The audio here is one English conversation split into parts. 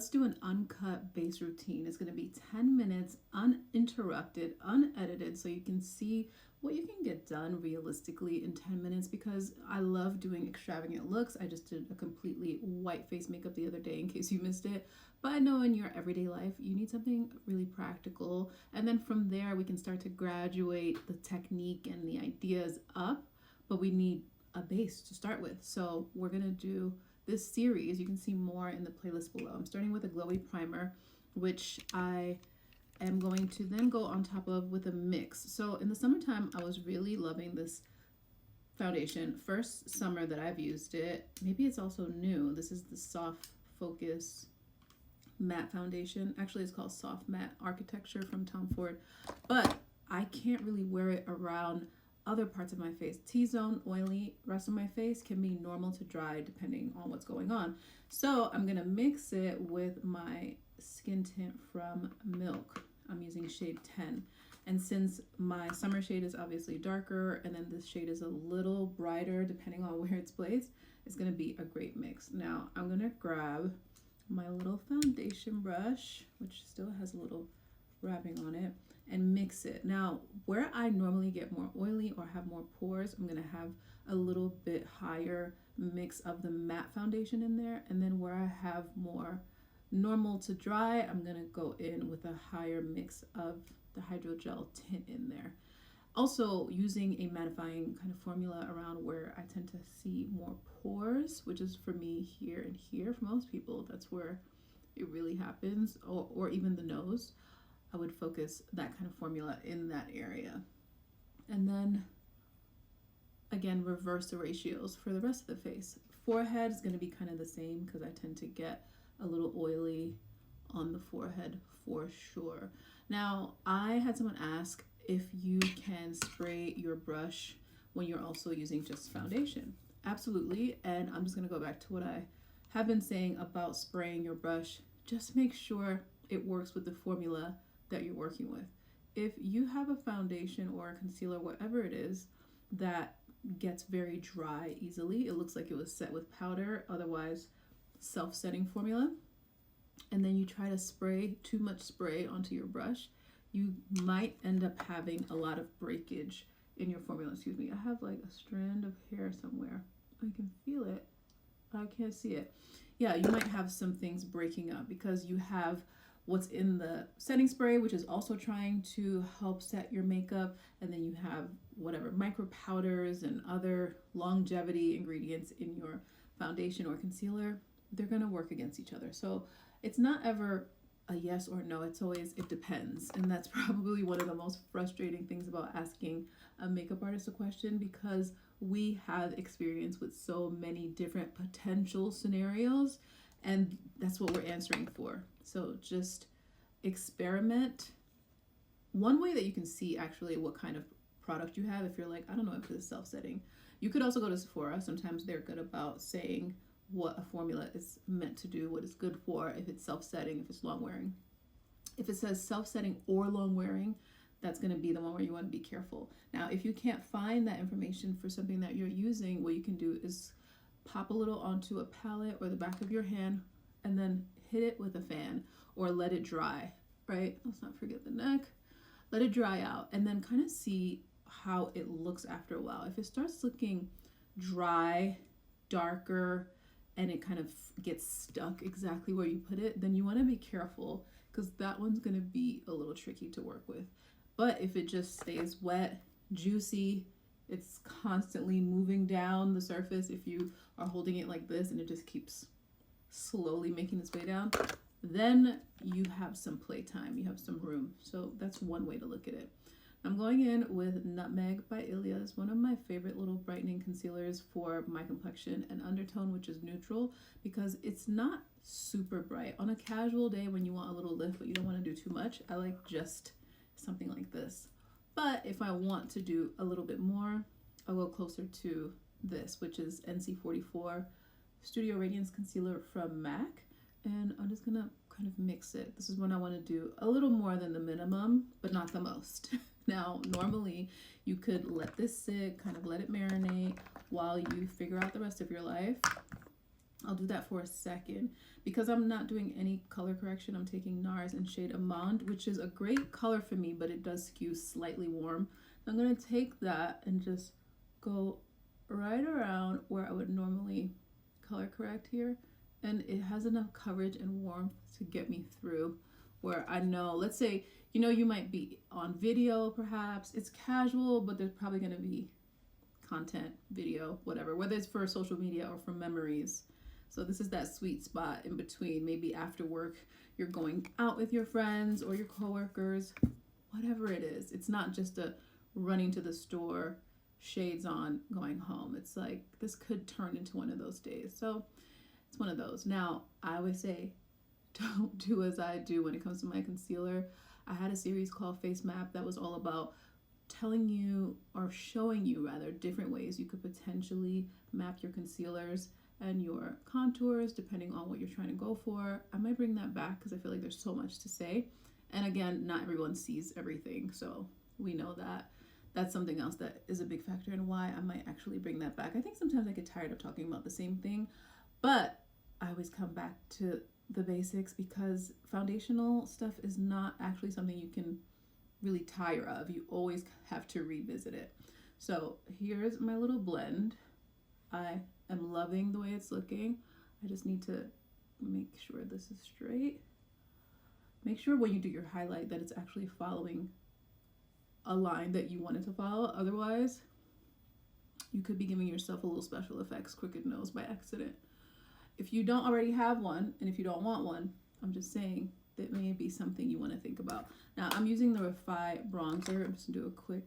let's do an uncut base routine. It's going to be 10 minutes, uninterrupted, unedited, so you can see what you can get done realistically in 10 minutes because I love doing extravagant looks. I just did a completely white face makeup the other day in case you missed it. But I know in your everyday life, you need something really practical. And then from there, we can start to graduate the technique and the ideas up, but we need a base to start with. So we're going to do this series. You can see more in the playlist below. I'm starting with a glowy primer, which I am going to then go on top of with a mix. So in the summertime, I was really loving this foundation. First summer that I've used it. Maybe it's also new. This is the Soft Focus Matte Foundation. Actually, it's called Soft Matte Architecture from Tom Ford. But I can't really wear it around other parts of my face. T-zone, oily, rest of my face can be normal to dry depending on what's going on. So I'm gonna mix it with my skin tint from Milk. I'm using shade 10. And since my summer shade is obviously darker and then this shade is a little brighter depending on where it's placed, it's gonna be a great mix. Now I'm gonna grab my little foundation brush, which still has a little wrapping on it, and mix it. Now, where I normally get more oily or have more pores, I'm gonna have a little bit higher mix of the matte foundation in there. And then where I have more normal to dry, I'm gonna go in with a higher mix of the hydrogel tint in there. Also using a mattifying kind of formula around where I tend to see more pores, which is for me here and here. For most people, that's where it really happens, or even the nose. I would focus that kind of formula in that area. And then again, reverse the ratios for the rest of the face. Forehead is going to be kind of the same because I tend to get a little oily on the forehead for sure. Now, I had someone ask if you can spray your brush when you're also using just foundation. Absolutely. And I'm just going to go back to what I have been saying about spraying your brush. Just make sure it works with the formula that you're working with. If you have a foundation or a concealer, whatever it is, that gets very dry easily, it looks like it was set with powder, otherwise self-setting formula, and then you try to spray too much spray onto your brush, you might end up having a lot of breakage in your formula. Excuse me, I have like a strand of hair somewhere. I can feel it. I can't see it. Yeah, you might have some things breaking up because you have what's in the setting spray, which is also trying to help set your makeup, and then you have whatever micro powders and other longevity ingredients in your foundation or concealer. They're going to work against each other. So it's not ever a yes or no, it's always it depends. And that's probably one of the most frustrating things about asking a makeup artist a question, because we have experience with so many different potential scenarios, and that's what we're answering for. So just experiment. One way that you can see actually what kind of product you have, if you're like, I don't know if it's self-setting, you could also go to Sephora. Sometimes they're good about saying what a formula is meant to do, what it's good for, if it's self-setting, if it's long wearing. If it says self-setting or long wearing, that's going to be the one where you want to be careful. Now, if you can't find that information for something that you're using, what you can do is pop a little onto a palette or the back of your hand and then hit it with a fan or let it dry, right? Let's not forget the neck. Let it dry out and then kind of see how it looks after a while. If it starts looking dry, darker, and it kind of gets stuck exactly where you put it, then you want to be careful because that one's going to be a little tricky to work with. But if it just stays wet, juicy, it's constantly moving down the surface, if you are holding it like this and it just keeps slowly making its way down, then you have some playtime, you have some room. So that's one way to look at it. I'm going in with Nutmeg by Ilias, one of my favorite little brightening concealers for my complexion, and Undertone, which is neutral, because it's not super bright. On a casual day when you want a little lift but you don't want to do too much, I like just something like this. But if I want to do a little bit more, I'll go closer to this, which is NC44 Studio Radiance Concealer from MAC, and I'm just gonna kind of mix it. This is when I want to do a little more than the minimum, but not the most. Now, normally you could let this sit, kind of let it marinate while you figure out the rest of your life. I'll do that for a second. Because I'm not doing any color correction, I'm taking NARS in shade Amande, which is a great color for me, but it does skew slightly warm. I'm going to take that and just go right around where I would normally color correct here. And it has enough coverage and warmth to get me through where I know, let's say, you know, you might be on video perhaps. It's casual, but there's probably going to be content, video, whatever, whether it's for social media or for memories. So this is that sweet spot in between. Maybe after work, you're going out with your friends or your coworkers, whatever it is. It's not just a running to the store, shades on, going home. It's like this could turn into one of those days. So it's one of those. Now, I always say, don't do as I do when it comes to my concealer. I had a series called Face Map that was all about telling you, or showing you rather, different ways you could potentially map your concealers and your contours depending on what you're trying to go for. I might bring that back because I feel like there's so much to say. And again, not everyone sees everything, so we know that. That's something else that is a big factor in why I might actually bring that back. I think sometimes I get tired of talking about the same thing, but I always come back to the basics because foundational stuff is not actually something you can really tire of. You always have to revisit it. So here's my little blend. I am loving the way it's looking. I just need to make sure this is straight. Make sure when you do your highlight that it's actually following a line that you wanted to follow. Otherwise, you could be giving yourself a little special effects crooked nose by accident. If you don't already have one, and if you don't want one, I'm just saying that may be something you want to think about. Now, I'm using the Refi bronzer. I'm just going to do a quick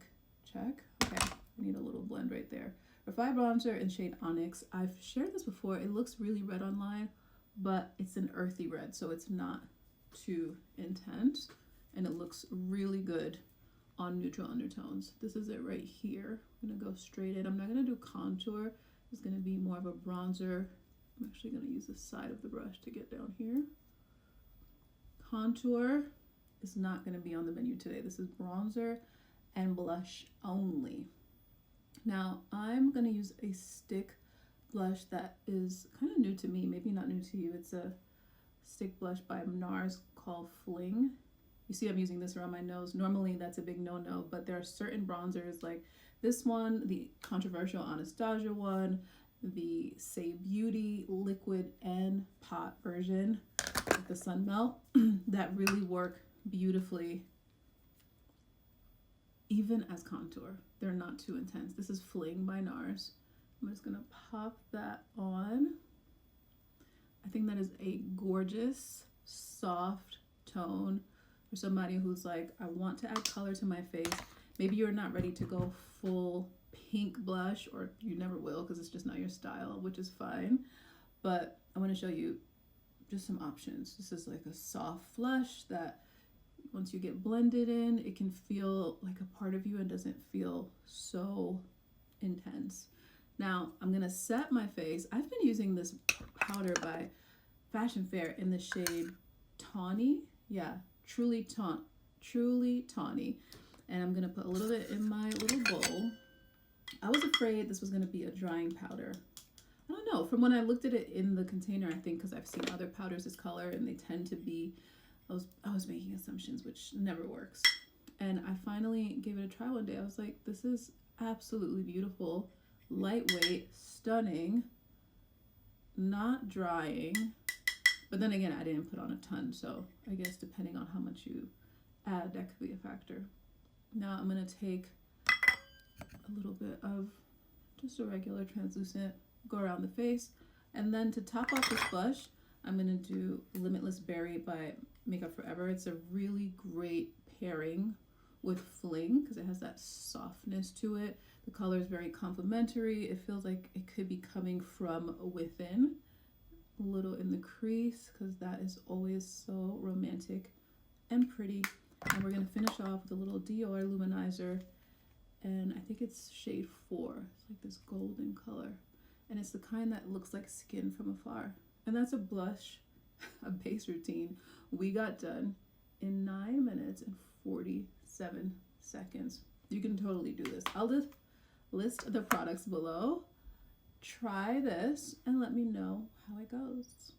check. Okay, I need a little blend right there. Refi bronzer in shade Onyx. I've shared this before. It looks really red online, but it's an earthy red, so it's not too intense, and it looks really good on neutral undertones. This is it right here. I'm going to go straight in. I'm not going to do contour. It's going to be more of a bronzer. I'm actually going to use the side of the brush to get down here. Contour is not going to be on the menu today. This is bronzer and blush only. Now, I'm going to use a stick blush that is kind of new to me, maybe not new to you. It's a stick blush by NARS called Fling. You see I'm using this around my nose. Normally that's a big no-no, but there are certain bronzers like this one, the controversial Anastasia one, the Say Beauty liquid and pot version, like the Sun Melt, that really work beautifully even as contour. They're not too intense. This is Fling by NARS. I'm just gonna pop that on. I think that is a gorgeous, soft tone for somebody who's like, I want to add color to my face. Maybe you're not ready to go full pink blush, or you never will because it's just not your style, which is fine. But I want to show you just some options. This is like a soft flush that once you get blended in, it can feel like a part of you and doesn't feel so intense. Now I'm gonna set my face. I've been using this powder by Fashion Fair in the shade Tawny. Yeah, Truly Tawny. And I'm gonna put a little bit in my little bowl. I was afraid this was gonna be a drying powder. I don't know, from when I looked at it in the container, I think because I've seen other powders this color and they tend to be, I was making assumptions, which never works. And I finally gave it a try one day. I was like, this is absolutely beautiful, lightweight, stunning, not drying. But then again, I didn't put on a ton, so I guess depending on how much you add, that could be a factor. Now I'm gonna take a little bit of just a regular translucent, go around the face, and then to top off this blush, I'm gonna do Limitless Berry by Makeup Forever. It's a really great pairing with Fling because it has that softness to it. The color is very complementary. It feels like it could be coming from within. A little in the crease because that is always so romantic and pretty. And we're gonna finish off with a little Dior Luminizer, and I think it's shade 4. It's like this golden color, and it's the kind that looks like skin from afar. And that's a blush, a base routine we got done in 9 minutes and 47 seconds. You can totally do this. I'll just list the products below. Try this and let me know how it goes.